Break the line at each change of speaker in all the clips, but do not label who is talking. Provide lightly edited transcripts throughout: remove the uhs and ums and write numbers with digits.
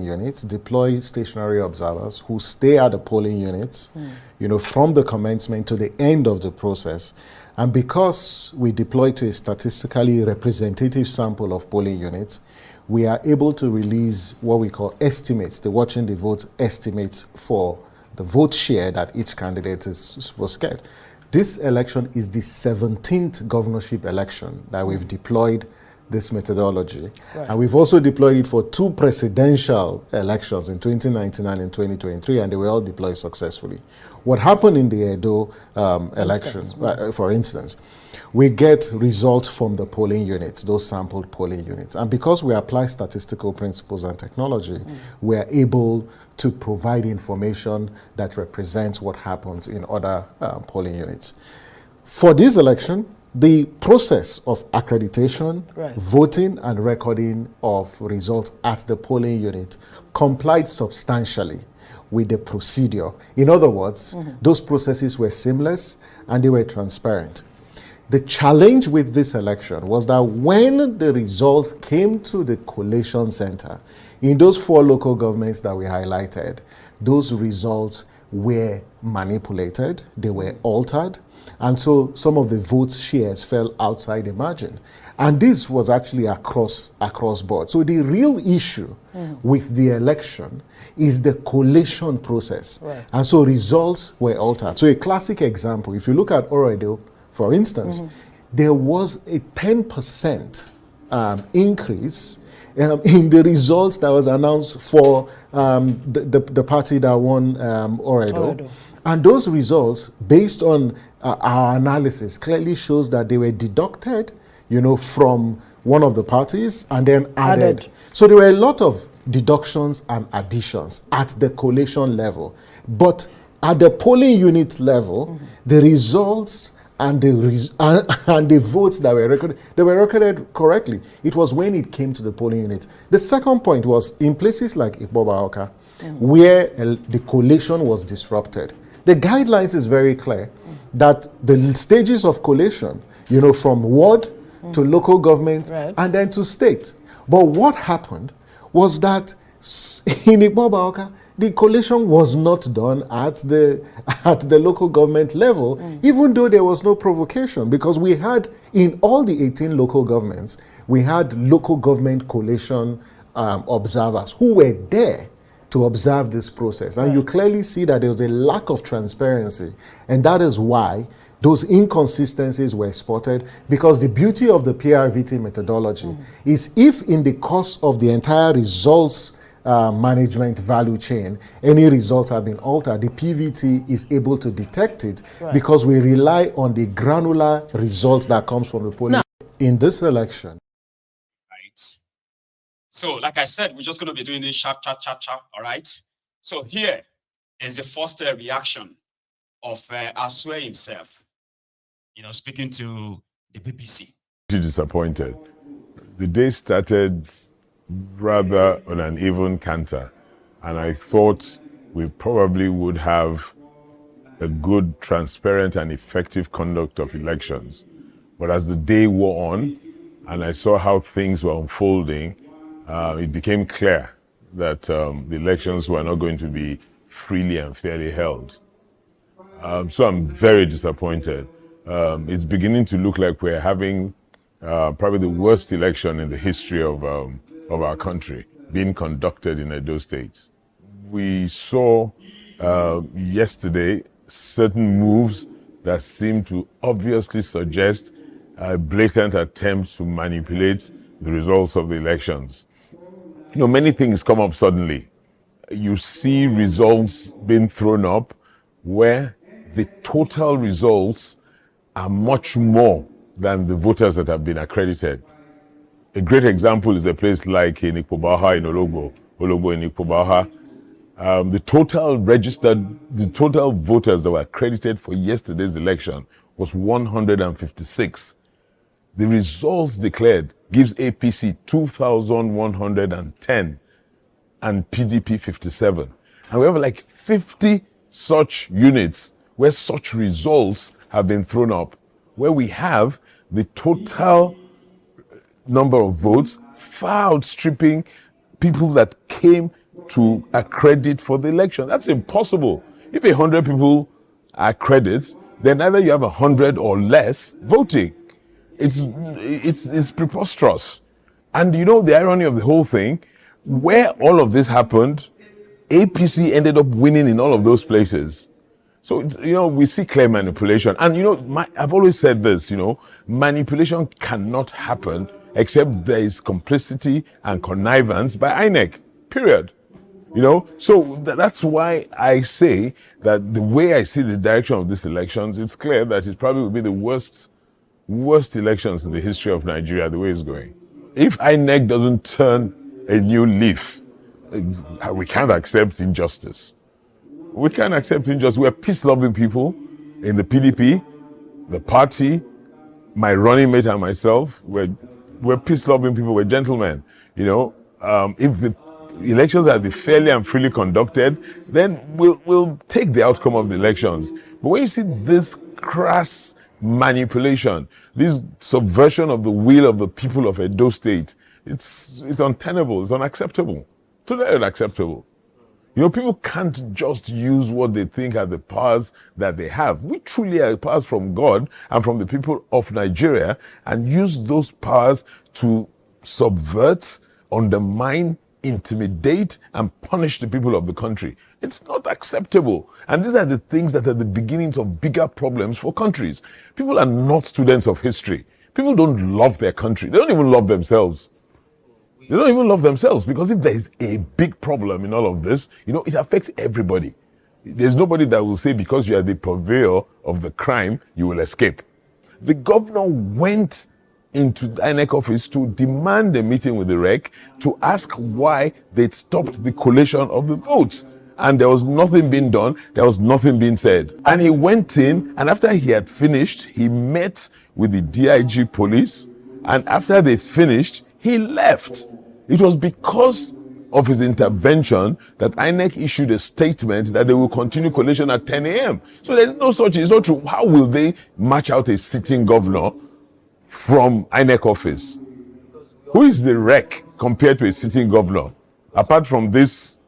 units, deploy stationary observers who stay at the polling units, from the commencement to the end of the process. And because we deploy to a statistically representative sample of polling units, we are able to release what we call estimates, the watching the votes estimates for the vote share that each candidate is supposed to get. This election is the 17th governorship election that we've deployed this methodology. Right. And we've also deployed it for 2 presidential elections in 2019 and in 2023, and they were all deployed successfully. What happened in the Edo election, for instance, we get results from the polling units, those sampled polling units. And because we apply statistical principles and technology, we are able to provide information that represents what happens in other polling units. For this election, the process of accreditation, voting, and recording of results at the polling unit complied substantially with the procedure. In other words, those processes were seamless and they were transparent. The challenge with this election was that when the results came to the collation center, in those 4 local governments that we highlighted, those results were manipulated, they were altered, and so some of the vote shares fell outside the margin. And this was actually across board. So the real issue with the election is the collation process. Right. And so results were altered. So a classic example, if you look at Oroedo, for instance, there was a 10% increase in the results that was announced for the party that won Oroedo. And those results, based on our analysis, clearly shows that they were deducted, from one of the parties and then added. So there were a lot of deductions and additions at the collation level. But at the polling unit level, the results and the votes that were recorded, they were recorded correctly. It was when it came to the polling units. The second point was in places like Ighodalo, where the collation was disrupted. The guidelines is very clear that the stages of collation, from ward to local government and then to state. But what happened was that in Ighodalo, the collation was not done at the local government level, even though there was no provocation, because we had, in all the 18 local governments, we had local government collation observers who were there to observe this process. And you clearly see that there was a lack of transparency. And that is why those inconsistencies were spotted, because the beauty of the PRVT methodology is if in the course of the entire results management value chain, any results have been altered, the PVT is able to detect it because we rely on the granular results that comes from the polling. In this election.
Right. So, like I said, we're just going to be doing this sharp, all right? So here is the first reaction of Asue himself, speaking to the BBC.
Disappointed. The day started rather on an even canter, and I thought we probably would have a good, transparent, and effective conduct of elections. But as the day wore on, and I saw how things were unfolding, it became clear that the elections were not going to be freely and fairly held. So I'm very disappointed. It's beginning to look like we're having probably the worst election in the history of our country being conducted in Edo State. We saw yesterday certain moves that seem to obviously suggest a blatant attempt to manipulate the results of the elections. Many things come up suddenly. You see results being thrown up where the total results are much more than the voters that have been accredited. A great example is a place like in Ighodalo in Ologbo in Ighodalo. The total voters that were accredited for yesterday's election was 156. The results declared gives APC 2,110 and PDP 57. And we have like 50 such units where such results have been thrown up, where we have the total number of votes far outstripping people that came to accredit for the election. That's impossible. If 100 people accredit, then either you have 100 or less voting. It's preposterous. And you know the irony of the whole thing, where all of this happened, APC ended up winning in all of those places. So, we see clear manipulation. And, I've always said this, manipulation cannot happen except there is complicity and connivance by INEC, period. So that's why I say that the way I see the direction of these elections, it's clear that it probably will be the worst elections in the history of Nigeria, the way it's going. If INEC doesn't turn a new leaf, we can't accept injustice. We can't accept injustice. We're peace-loving people in the PDP, the party, my running mate and myself. We're peace-loving people. We're gentlemen. If the elections had been fairly and freely conducted, then we'll take the outcome of the elections. But when you see this crass manipulation, this subversion of the will of the people of Edo State, it's untenable, it's unacceptable, totally unacceptable. People can't just use what they think are the powers that they have. We truly are powers from God and from the people of Nigeria, and use those powers to subvert, undermine, intimidate, and punish the people of the country. It's not acceptable. And these are the things that are the beginnings of bigger problems for countries. People are not students of history. People don't love their country. They don't even love themselves. They don't even love themselves, because if there is a big problem in all of this, it affects everybody. There's nobody that will say because you are the purveyor of the crime, you will escape. The governor went into the INEC office to demand a meeting with the REC to ask why they'd stopped the collation of the votes. And there was nothing being done. There was nothing being said. And he went in, and after he had finished, he met with the DIG police. And after they finished, he left. It was because of his intervention that INEC issued a statement that they will continue collation at 10 a.m. So there's no such, it's not true. How will they match out a sitting governor from INEC office? Who is the REC compared to a sitting governor? Apart from this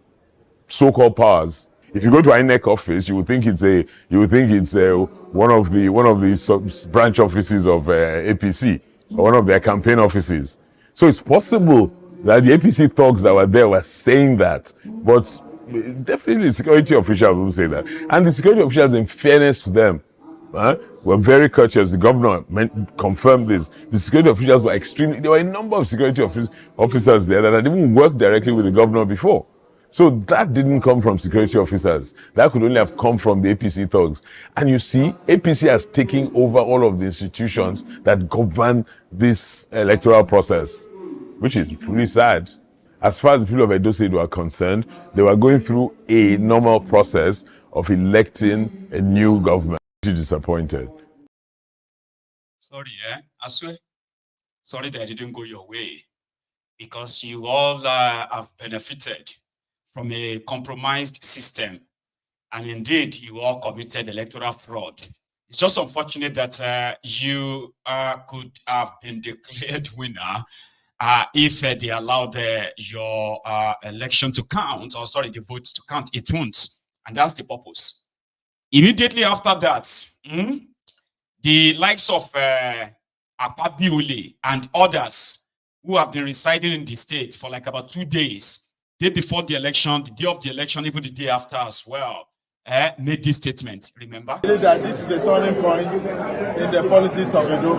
so-called powers. If you go to INEC office, you would think it's one of the branch offices of APC, or one of their campaign offices. So it's possible that the APC thugs that were there were saying that, but definitely security officials will say that. And the security officials, in fairness to them, were very courteous. The governor confirmed this. The security officials were there were a number of security officers there that had even worked directly with the governor before. So that didn't come from security officers. That could only have come from the APC thugs. And you see, APC has taken over all of the institutions that govern this electoral process, which is truly sad. As far as the people of Edo State were concerned, they were going through a normal process of electing a new government. Disappointed.
Sorry, Asue. Sorry that it didn't go your way, because you all have benefited from a compromised system, and indeed you all committed electoral fraud. It's just unfortunate that you could have been declared winner if they allowed your election to count, or sorry, the votes to count. It won't, and that's the purpose. Immediately after that, the likes of Oshi-omo-ole and others who have been residing in the state for like about 2 days, day before the election, the day of the election, even the day after as well, made this statement. Remember?
I believe that this is a turning point in the politics of Edo.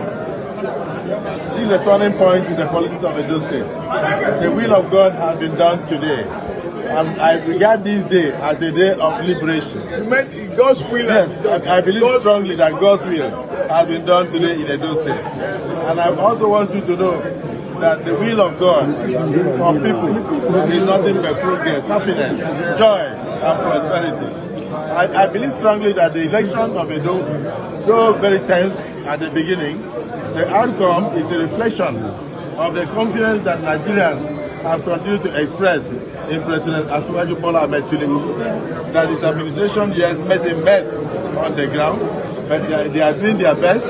This is a turning point in the politics of Edo State. The will of God has been done today. And I regard this day as a day of liberation.
You meant God's will?
Yes, I believe strongly that God's will has been done today in Edo State. And I also want you to know that the will of God for people is nothing but progress, happiness, joy, and prosperity. I believe strongly that the election of Edo, though very tense at the beginning, the outcome is a reflection of the confidence that Nigerians have continued to express in President Asue Bola Ahmed Tinubu, that his administration has made a mess on the ground, but they are doing their best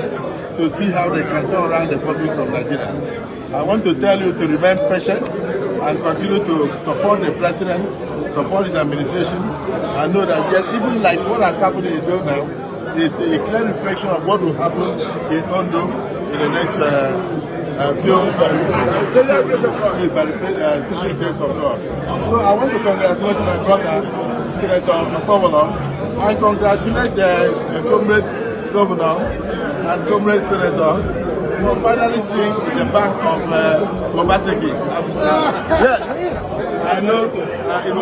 to see how they can turn around the politics of Nigeria. I want to tell you to remain patient and continue to support the president support his administration. I know that yes, even like what has happened in Israel now is a clear reflection of what will happen in Ondo in the next few by the special grace of God. So I want to congratulate my brother, Senator Oshi-omo-ole, and congratulate the comrade governor and comrade senator for finally seeing the back of Obaseki. I know it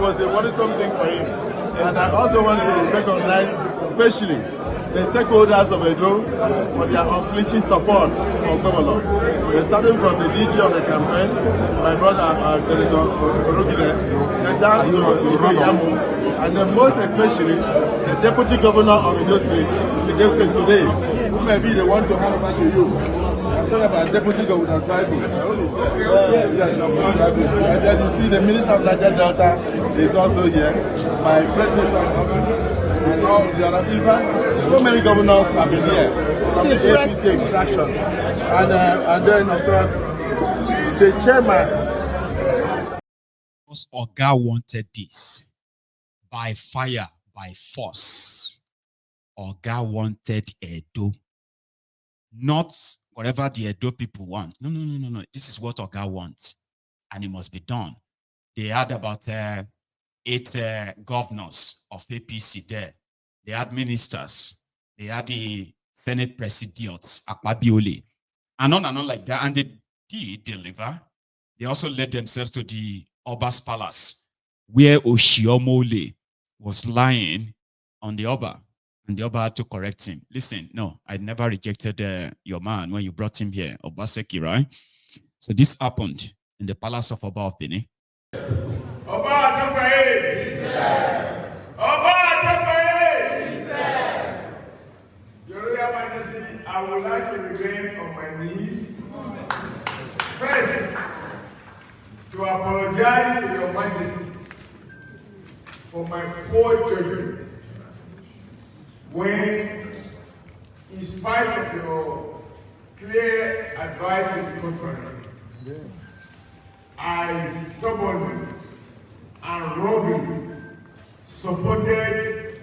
was a worrisome thing for him. And I also want to recognize especially the stakeholders of Edo for their unflinching support for governor. Starting from the DG of the campaign, my brother Senator Orogide, and then most especially the deputy governor of Edo State today, who may be the one to hand over to you. I'm talking about deputy governor Tribal. Yes, and then you see the minister of Niger Delta is also here. My president and all the other even so many governors have been here from the APC extraction. And then of course the chairman.
Because Oga wanted this by fire, by force. Oga wanted Edo. Not whatever the Edo people want. No. This is what Oga wants. And it must be done. They had about 8 governors of APC there. They had ministers. They had the Senate presidents, Akpabiole, and on like that. And they did deliver. They also led themselves to the Oba's palace, where Oshi-omo-ole was lying on the Oba. And the Oba had to correct him. Listen, no, I never rejected your man when you brought him here, Obaseki, right? So this happened in the palace of Oba of Benin.
Your Royal Majesty, I would like to remain on my knees. First, to apologize to Your Majesty for my poor judgment when, in spite of your clear advice to the contrary, I stubbornly and wrongly supported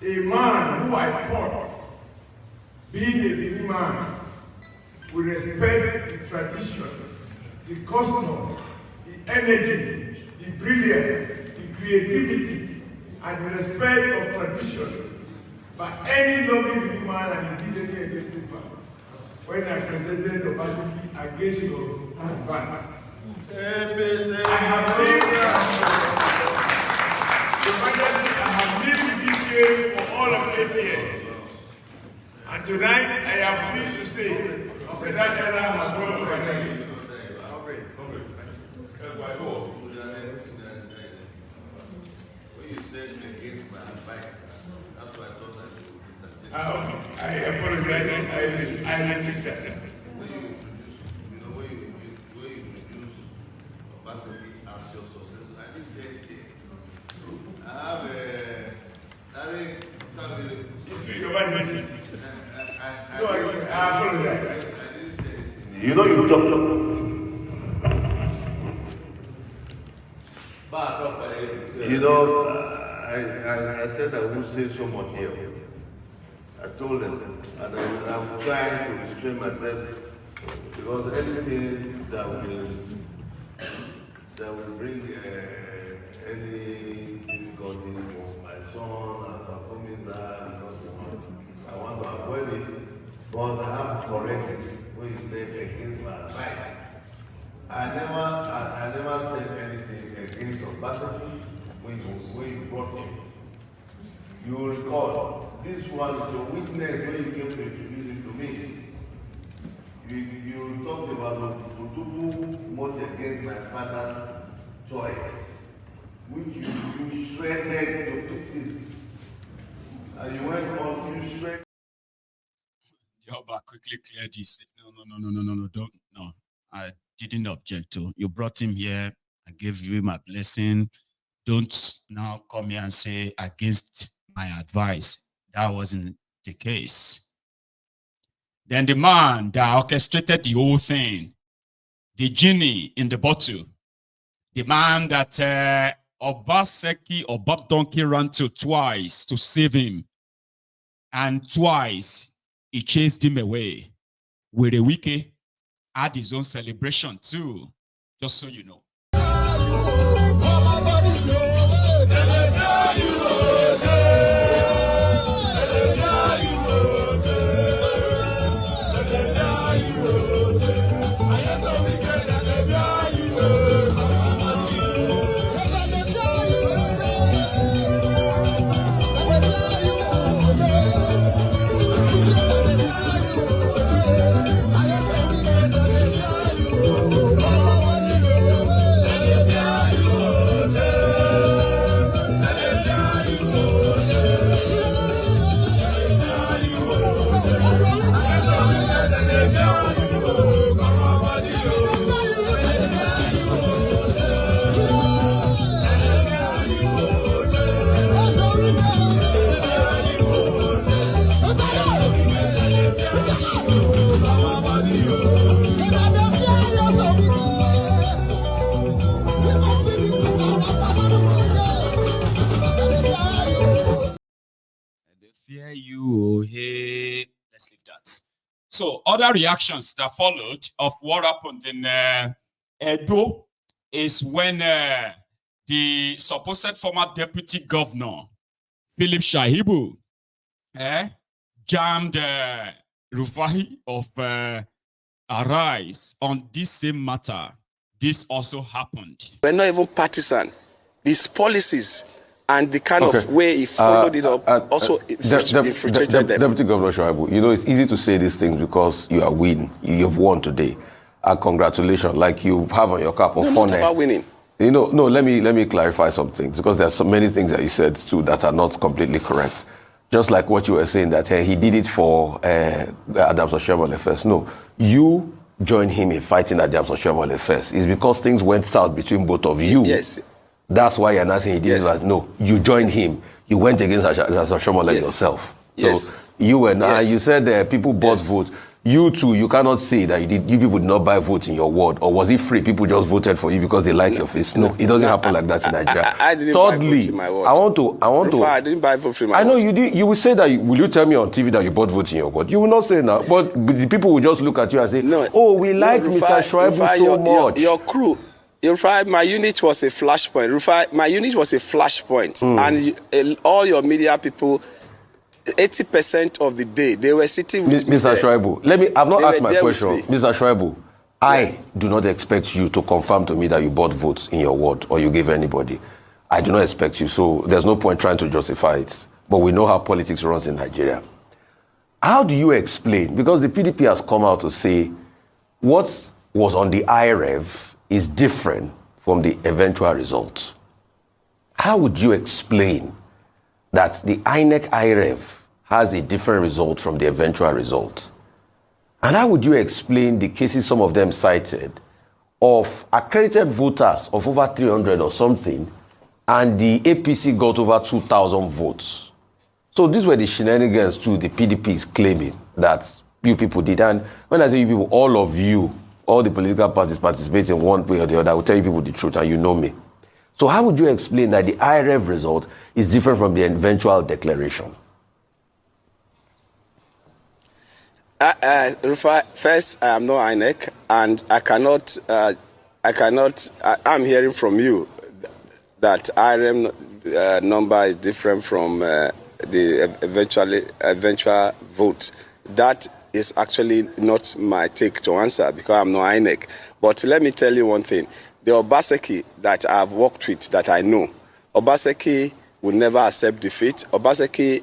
a man who I thought, being a Benin man, would respect the tradition, the custom, the energy, the brilliance, the creativity, and the respect of tradition by any loving Benin man and indeed any against people. When I presented the Obaseki against your advance, I have lived this game for all of 8 years. And tonight I am pleased to say that era has gone to an end.
When you said against my advice, that's why I thought that you would interject.
I apologize. I think that.
When you introduce Obaseki as your successor, I didn't say anything. I have
I apologize.
You know you talk. You know, I said I won't say so much here. I told them, and I'm trying to restrain myself because anything that will bring any difficulty for my son and performing that, I want to avoid it. But I have to correct it when you say against my advice. I never said anything against Obaseki when you brought him. You will recall, this one is your witness when you came to introduce it to me. You talked about to do much against my father's choice, which you shredded to pieces. And you went on, you shredded.
Oba quickly cleared this. No, don't. No, I didn't object to. You brought him here. I gave you my blessing. Don't now come here and say against my advice. That wasn't the case. Then the man that orchestrated the whole thing, the genie in the bottle, the man that Obaseki or Bob Donkey ran to twice to save him, and twice he chased him away. Werewike had his own celebration too, just so you know. Fear you, hey. Let's leave that. So, other reactions that followed of what happened in Edo is when the supposed former deputy governor, Philip Shahibu, jammed Rufai of Arise on this same matter. This also happened.
We're not even partisan. These policies and the kind of way he followed it up also infiltrated them.
Deputy Governor Shoaibu, you know, it's easy to say these things because you've won today. Congratulations, like you have on your cap of honor.
Not about winning.
You know, no, let me clarify some things, because there are so many things that you said too that are not completely correct. Just like what you were saying, that he did it for Adams Oshi-omo-ole first. No, you joined him in fighting Adams Oshi-omo-ole first. It's because things went south between both of you.
Yes.
That's why you're not saying he did it. No, you joined him. You went against Oshi-omo-ole yourself.
Yes.
So you were not. You said people bought votes. You too, you cannot say that you people did not buy votes in your ward, or was it free? People just voted for you because they like your face. No, it doesn't happen like that in Nigeria.
I didn't buy votes in my ward.
I want to.
I didn't buy votes in my ward.
I know you did. You will say that. Will you tell me on TV that you bought votes in your ward? You will not say that. But the people will just look at you and say,
no,
"Oh, we like Mr. Shoaibu so much."
Your crew. Rufai, my unit was a flashpoint. Rufai, my unit was a flashpoint, and all your media people. 80% of the day they were sitting with me.
Mr. Shoaibu, I've not asked my question. Mr. Shoaibu, I do not expect you to confirm to me that you bought votes in your ward or you gave anybody. I do not expect you, so there's no point trying to justify it. But we know how politics runs in Nigeria. How do you explain? Because the PDP has come out to say what was on the IREV is different from the eventual result. How would you explain that the INEC IREV has a different result from the eventual result? And how would you explain the cases some of them cited of accredited voters of over 300 or something, and the APC got over 2,000 votes? So these were the shenanigans too the PDP is claiming that you people did. And when I say you people, all of you, all the political parties participate in one way or the other, I will tell you people the truth, and you know me. So how would you explain that the IREV result is different from the eventual declaration?
First, I am not INEC, and I'm hearing from you that IREV number is different from the eventual vote. That is actually not my take to answer, because I'm not INEC. But let me tell you one thing. The Obaseki that I've worked with, that I know, Obaseki will never accept defeat. Obaseki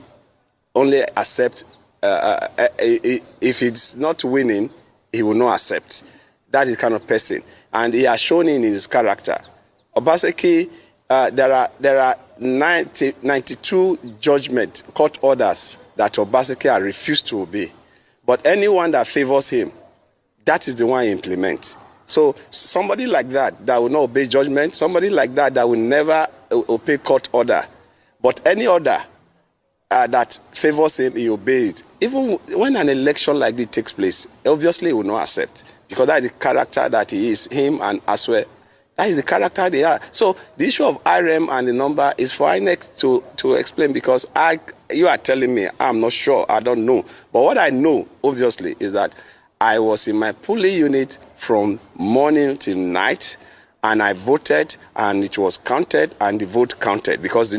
only accept, if it's not winning, he will not accept. That is the kind of person. And he has shown in his character. Obaseki, there are 92 judgment court orders that Obaseki has refused to obey. But anyone that favors him, that is the one he implements. So somebody like that will not obey judgment, somebody like that will never obey court order. But any order that favors him, he obeys it. Even when an election like this takes place, obviously he will not accept. because that is the character that he is, him and Asue. That is the character they are. So the issue of IREM and the number is for INEC to explain, because you are telling me, I'm not sure, I don't know. But what I know, obviously, is that I was in my polling unit from morning till night, and I voted, and it was counted, and the vote counted, because the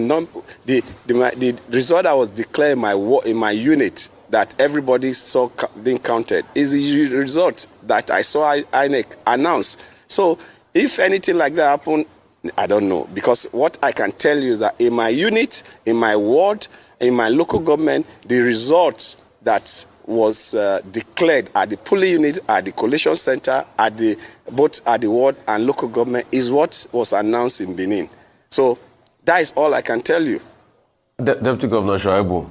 result that was declared in my unit that everybody saw being counted is the result that I saw INEC announce. So if anything like that happened, I don't know, because what I can tell you is that in my unit, in my ward, in my local government, the result that was declared at the polling unit, at the collation center, both at the ward and local government is what was announced in Benin. So that is all I can tell you.
Deputy Governor Shaibu,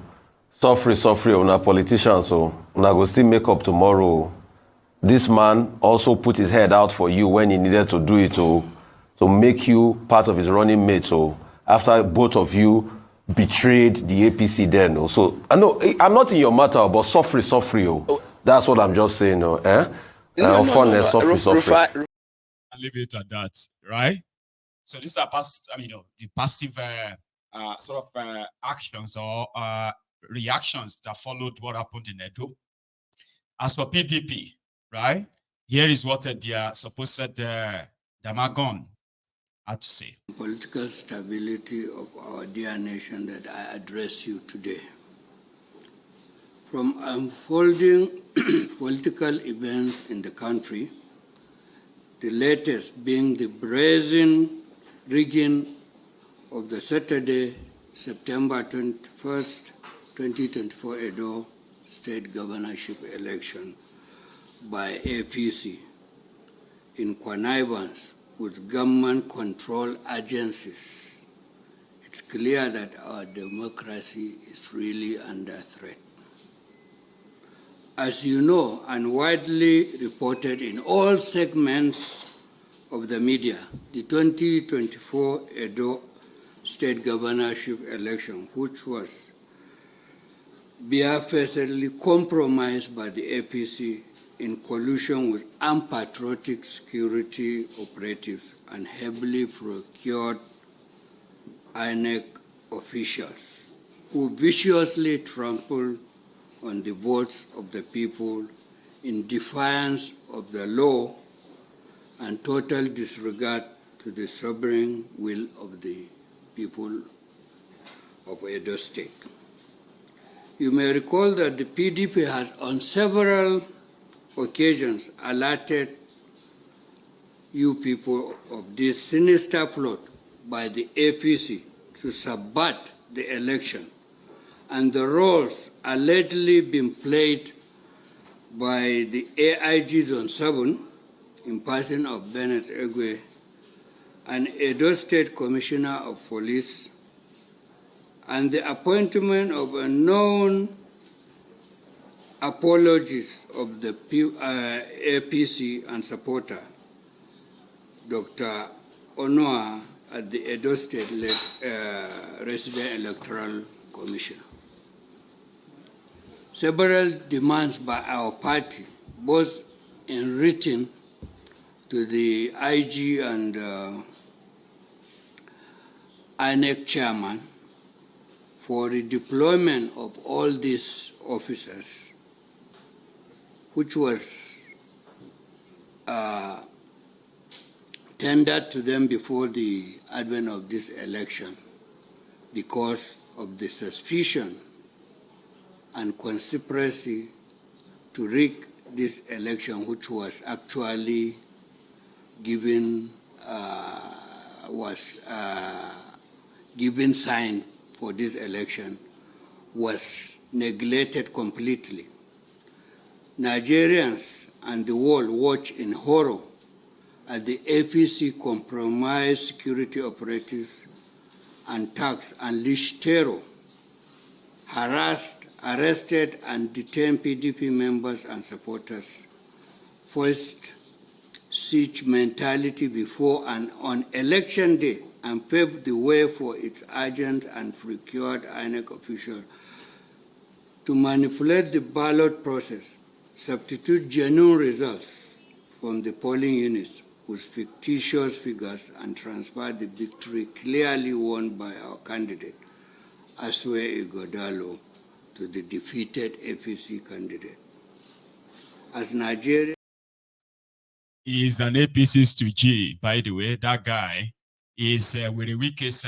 suffer, una politicians, so una go still make up tomorrow. This man also put his head out for you when he needed to do it to make you part of his running mate. So after both of you betrayed the APC then. So I know I'm not in your matter, but suffer. That's what I'm just saying. Suffer.
I'll leave it at that, right? So these are the passive sort of actions or reactions that followed what happened in Edo. As for PDP, right? Here is what their supposed Damagon had to say.
Political stability of our dear nation that I address you today. From unfolding political events in the country, the latest being the brazen rigging of the Saturday, September 21st, 2024 Edo State Governorship election by APC in connivance with government control agencies. It's clear that our democracy is really under threat. As you know, and widely reported in all segments of the media, the 2024 Edo State Governorship election, which was barefacedly compromised by the APC in collusion with unpatriotic security operatives and heavily procured INEC officials who viciously trampled on the votes of the people in defiance of the law and total disregard to the sovereign will of the people of Edo State. You may recall that the PDP has on several occasions alerted you people of this sinister plot by the APC to subvert the election and the roles allegedly been played by the AIG Zone 7 in person of Benin Ighodalo and Edo State Commissioner of Police, and the appointment of a known apologist of the APC and supporter, Dr. Onoa, at the Edo State Resident Electoral Commission. Several demands by our party, both in written to the IG and INEC chairman, for the deployment of all these officers, which was tendered to them before the advent of this election because of the suspicion and conspiracy to rig this election, which was actually given sign for this election, was neglected completely. Nigerians and the world watch in horror as the APC compromised security operatives and thugs unleashed terror, harassed, arrested, and detained PDP members and supporters, forced siege mentality before and on election day, and paved the way for its agents and procured INEC officials to manipulate the ballot process, substitute genuine results from the polling units with fictitious figures and transfer the victory clearly won by our candidate, Asue Ighodalo, to the defeated APC candidate. As Nigeria
is an APC stooge, by the way. That guy is with the weakest